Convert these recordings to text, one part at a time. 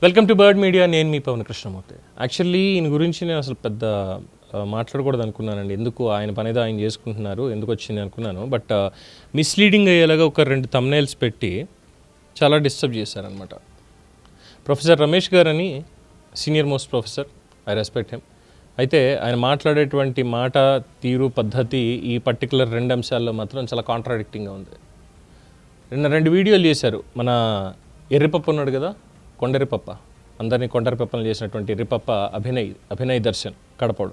Welcome to bird media. నేను మీ Pawan Krishnamurthy. Actually ఈయన గురించి నేను అసలు పెద్ద మాట్లాడకూడదు అనుకున్నానండి. ఎందుకు ఆయన పనేదో ఆయన చేసుకుంటున్నారు, ఎందుకు వచ్చింది అనుకున్నాను. బట్ మిస్లీడింగ్ అయ్యేలాగా ఒక 2 థంబ్నెయిల్స్ పెట్టి చాలా డిస్టర్బ్ చేశారనమాట. ప్రొఫెసర్ రమేష్ గారు అని senior most professor, I respect him. అయితే ఆయన మాట్లాడేటువంటి మాట తీరు పద్ధతి ఈ పర్టికులర్ 2 అంశాల్లో మాత్రం చాలా కాంట్రాడిక్టింగ్గా ఉంది. 2 వీడియోలు చేశారు. మన ఎర్రిపప్ప ఉన్నాడు కదా, కొండరిపప్ప, అందరినీ కొండరిపప్పలు చేసినటువంటి ఎర్రిపప్ప అభినయ్ దర్శన్ కడపడు.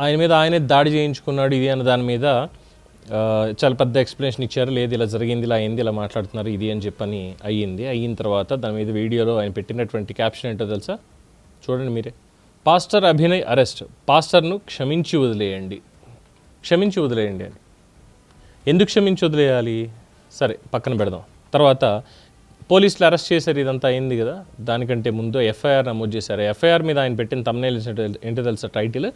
ఆయన మీద ఆయనే దాడి చేయించుకున్నాడు ఇది అన్న దాని మీద చాలా పెద్ద ఎక్స్ప్లెనేషన్ ఇచ్చారు. లేదు ఇలా జరిగింది, ఇలా అయింది, ఇలా మాట్లాడుతున్నారు ఇది అని చెప్పని అయిన తర్వాత దాని మీద వీడియోలో ఆయన పెట్టినటువంటి క్యాప్షన్ ఏంటో తెలుసా? చూడండి మీరే. పాస్టర్ అభినయ్ అరెస్ట్, పాస్టర్ను క్షమించి వదిలేయండి అని. ఎందుకు క్షమించి వదిలేయాలి? సరే పక్కన పెడదాం. తర్వాత పోలీసులు అరెస్ట్ చేశారు, ఇదంతా అయింది కదా. దానికంటే ముందు ఎఫ్ఐఆర్ నమోదు చేశారు. ఎఫ్ఐఆర్ మీద ఆయన పెట్టిన థంబ్నెయిల్ ఏంటో తెలుసా? టైటిల్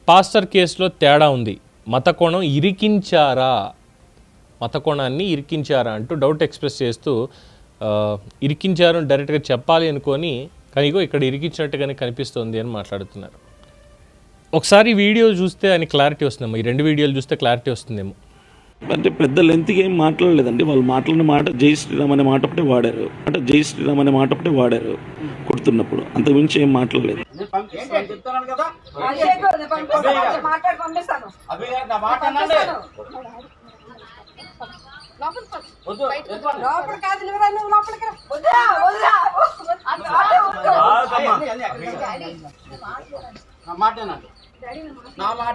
పాస్టర్ కేసులో తేడా ఉంది, మతకోణాన్ని ఇరికించారా అంటూ డౌట్ ఎక్స్ప్రెస్ చేస్తూ ఇరికించారు డైరెక్ట్గా చెప్పాలి అనుకొని కానీ ఇక్కడ ఇరికించినట్టుగానే కనిపిస్తుంది అని మాట్లాడుతున్నారు. ఒకసారి వీడియో చూస్తే ఆయన క్లారిటీ వస్తుందేమో, ఈ 2 వీడియోలు చూస్తే క్లారిటీ వస్తుందేమో. అంటే పెద్ద లెంత్కి ఏం మాట్లాడలేదండి. వాళ్ళు మాట్లాడిన మాట జై శ్రీరామ్ అనే మాట ఒకటే వాడారు కొడుతున్నప్పుడు, అంతకుమించి ఏం మాట్లాడలేదు. నా మాట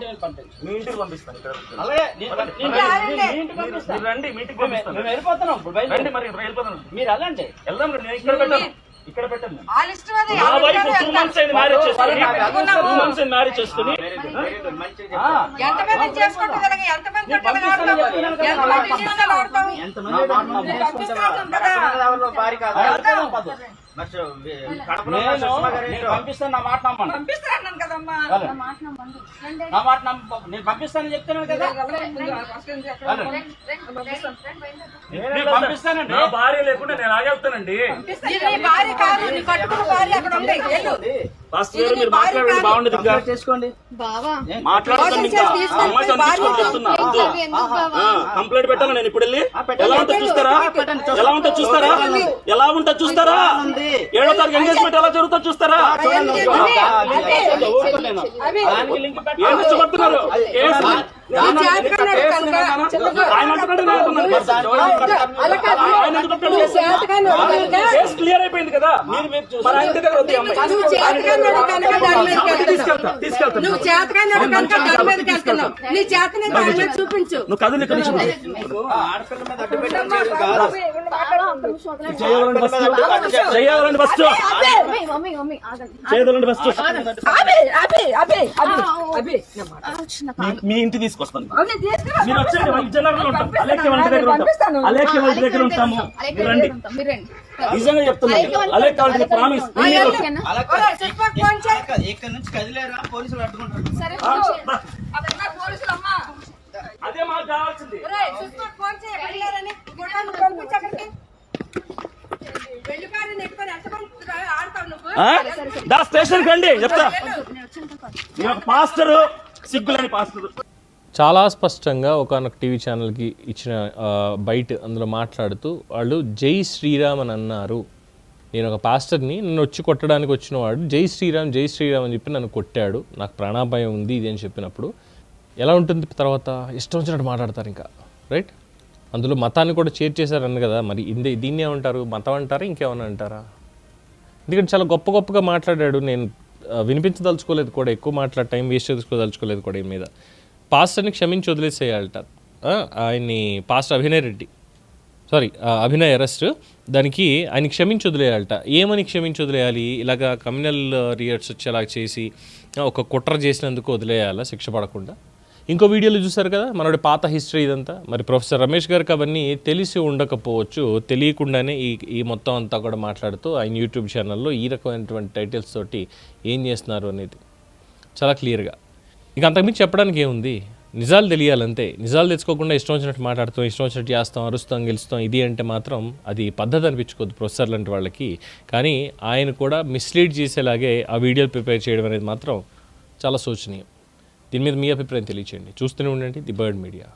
మీ ఇంటికి పంపిస్తాను. మీరు వెళ్ళండి, వెళ్దాం. ఇక్కడ పెట్టండి. నా వైఫ్ 2 months అయింది మ్యారేజ్ చేసుకుని, 2 months అయింది మ్యారేజ్ చేసుకుని. పంపిస్తాను, నా మాట నమ్మండి. నా మాట నేను పంపిస్తానని చెప్తున్నాను కదా. పంపిస్తానండి. నా భార్య లేకుండా నేను ఆగెళ్తానండి. మీరు మాట్లాడండి, బాగుండదు. ఇంకా చేసుకోండి, మాట్లాడుతుంది. కంప్లైంట్ పెట్టాను నేను ఇప్పుడు వెళ్ళి. ఎలా ఉంటుంది చూస్తారా? 7వ తారీఖు ఎంగేజ్మెంట్ ఎలా జరుగుతుందో చూస్తారా? ఏం ఇష్టపడుతున్నారు? క్లియర్ అయిపోయింది కదా. చూపించు. నువ్వు కదులు ఇక్కడ నుంచి. చేయాలండి ఫస్ట్. మీ ఇంటి తీసుకొస్తాను. మీరు వచ్చేది విజయనగరంలో ఉంటాం. అలేఖ్య వాళ్ళ దగ్గర ఉంటాము. రండి, నిజంగా చెప్తున్నాను. అలేఖ్య వాళ్ళకి ప్రామిస్. ఇక్కడ నుంచి కదిలేరా పోలీసులు అడ్డుకుంటారు. అదే మాకు కావాల్సింది. స్టేషన్ కండి చెప్తా. పాస్టర్ సిగ్గులేని పాస్టర్ చాలా స్పష్టంగా ఒకనొక టీవీ ఛానల్కి ఇచ్చిన బయట అందులో మాట్లాడుతూ వాళ్ళు జై శ్రీరామ్ అని అన్నారు. నేను ఒక పాస్టర్ని, నన్ను వచ్చి కొట్టడానికి వచ్చిన వాడు జై శ్రీరామ్ అని చెప్పి నన్ను కొట్టాడు, నాకు ప్రాణాపాయం ఉంది ఇది అని చెప్పినప్పుడు ఎలా ఉంటుంది? తర్వాత ఇష్టం వచ్చినట్టు మాట్లాడతారు ఇంకా, రైట్? అందులో మతాన్ని కూడా చేర్చేశారని కదా. మరి దీన్ని ఏమంటారు? మతం అంటారా, ఇంకేమన్నా అంటారా? ఎందుకంటే చాలా గొప్పగా మాట్లాడాడు. నేను వినిపించదలుచుకోలేదు కూడా, ఎక్కువ టైం వేస్ట్ చేసుకోదలుచుకోలేదు కూడా. ఈ మీద పాస్టర్ని క్షమించి వదిలేసేయాలట. ఆయన్ని పాస్టర్ అభినయ్ అరెస్ట్, దానికి ఆయన క్షమించి వదిలేయాలట. ఏమని క్షమించి వదిలేయాలి? ఇలాగా కమ్యూనల్ రియాక్ట్స్ వచ్చేలా చేసి ఒక కుట్ర చేసినందుకు వదిలేయాలా శిక్ష పడకుండా? ఇంకో వీడియోలో చూసారు కదా మనోడి పాత హిస్టరీ ఇదంతా. మరి ప్రొఫెసర్ రమేష్ గారికి అవన్నీ తెలిసి ఉండకపోవచ్చు, తెలియకుండానే ఈ మొత్తం అంతా కూడా మాట్లాడుతూ ఆయన యూట్యూబ్ ఛానల్లో ఈ రకమైనటువంటి టైటిల్స్ తోటి ఏం చేస్తున్నారు అనేది చాలా క్లియర్గా. ఇక అంతకుమించి చెప్పడానికి ఏముంది? నిజాలు తెలియాలంతే. నిజాలు తెచ్చుకోకుండా ఇష్టం వచ్చినట్టు మాట్లాడుతాం, ఇష్టం వచ్చినట్టు చేస్తాం, అరుస్తాం, గెలుస్తాం, ఇది అంటే మాత్రం అది పద్ధతి అనిపించుకోద్దు ప్రొఫెసర్ లాంటి వాళ్ళకి. కానీ ఆయన కూడా మిస్లీడ్ చేసేలాగే ఆ వీడియోలు ప్రిపేర్ చేయడం అనేది మాత్రం చాలా శోచనీయం. దీని మీద మీ అభిప్రాయం తెలియచేయండి. చూస్తూనే ఉండండి ది బర్డ్ మీడియా.